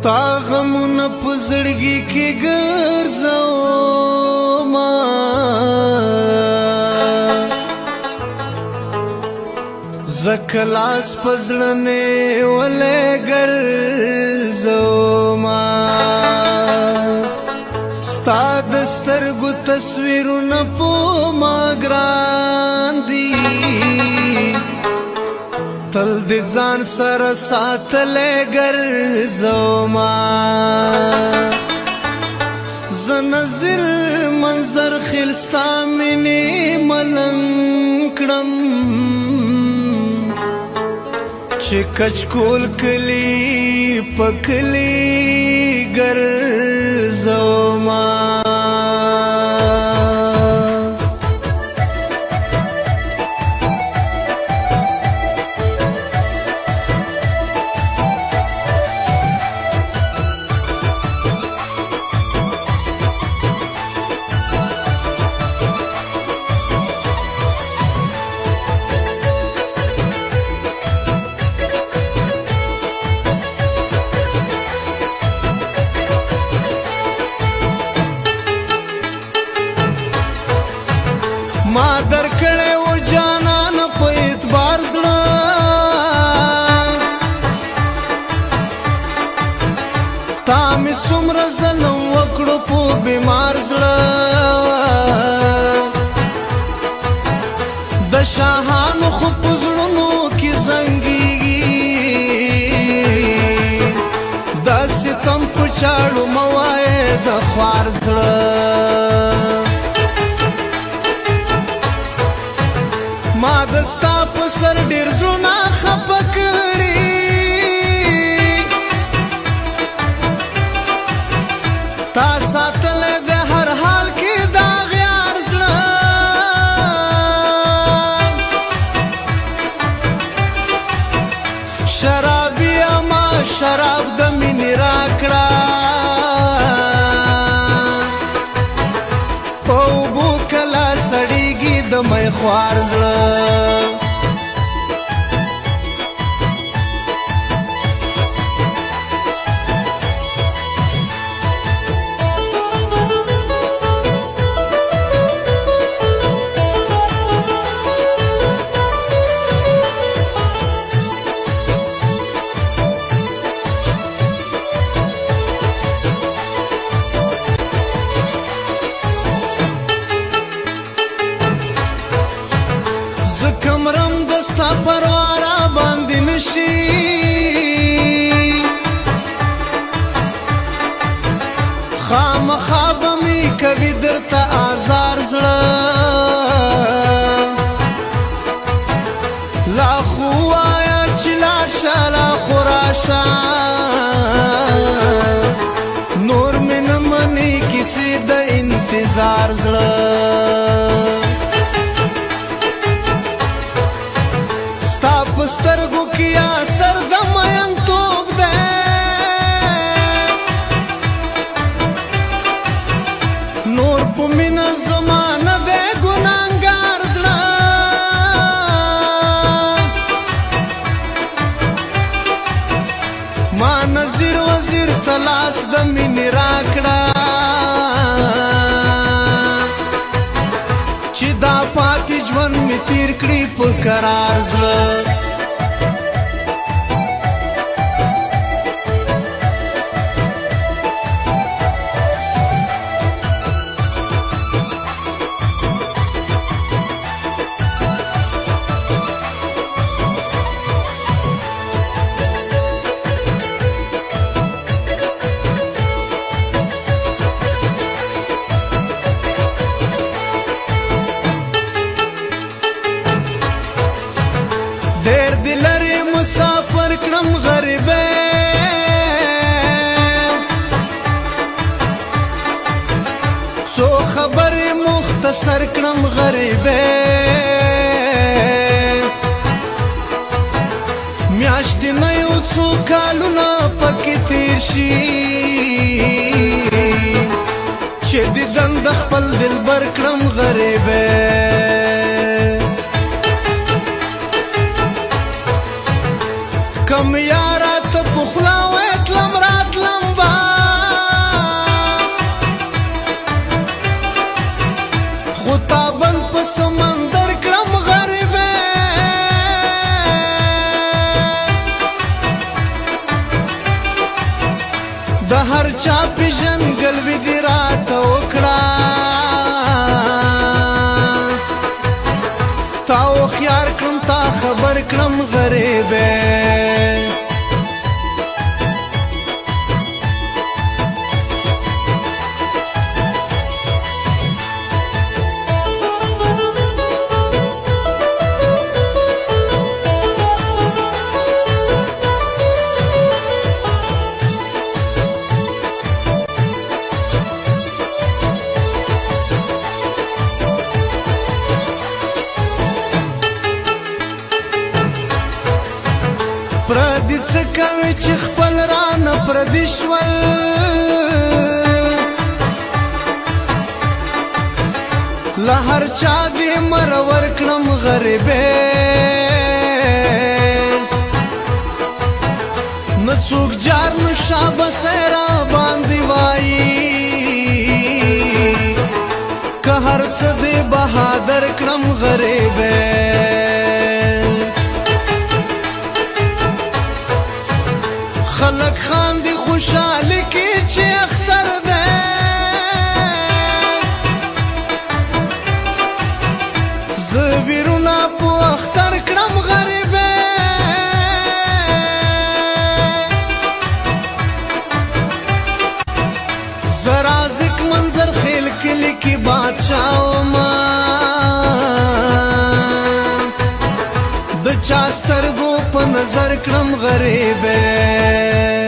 ستا غمونه په زړګي کې ګرځوما زکه لاس په زړه نیولی ګرځوما ستا د سترګو تصویرونه په ما ګران دي تل دې ځان سره ساتلی ګرځوما زه نظر منظر خیل ستا مینې ملنګ کړم چې کچکول کلی په کلی ګرځوما ما درکړې و جانان په اعتبار زړه تا مې څومره ظلم وکړو په بیمار زړه د شاهانو خو په زړونو کې زنګېږي دا ستم په چاړو مه وایې د خوار زړه ما دستا په سر ډېر زړونه خفه کړي تا ساتلی د هر حال کې دا غیار زړه شرابي اما شراب د مینې راکړه په اوبو کله سړېږي د می خوار زړه کمرم دستا پروارا باندې نشي خامخا به مې کوي درته آزار زړه لا خو وایه چې لاړ شه لا خو راشه نور مې نه منې کیسې د انتظار زړه سترګو کې اثر د مینتوب دی نور په مینه زما نه دی ګناهګار زړه ما نظیر وزیر ته لاس د مینې راکړه چې دا پاتې ژوند مې تیر کړي په قرار زړه ډېر دې لرې مسافر کړم غریبې څو خبرې مختصر کړم غریبې میاشتې نه یو څو کالونه پکې تیر شي چې دیدن د خپل دلبر کړم غریبې کم یارا ته پخلا وای تلم راتلم کوي چې خپل رانه پردي شول له هر چا دې مرور کړم غریبې نه څوک جار نه شابسې را باندې وایي که هر څه دې بهادر کړم غریبې خلک خاندي خوشحالي کې چې اختر دی زه ویرونه په اختر کړم غریبې زه رازق منظر خیل کلي کې بادشاه وما د چا سترګو په نظر کړم غریبې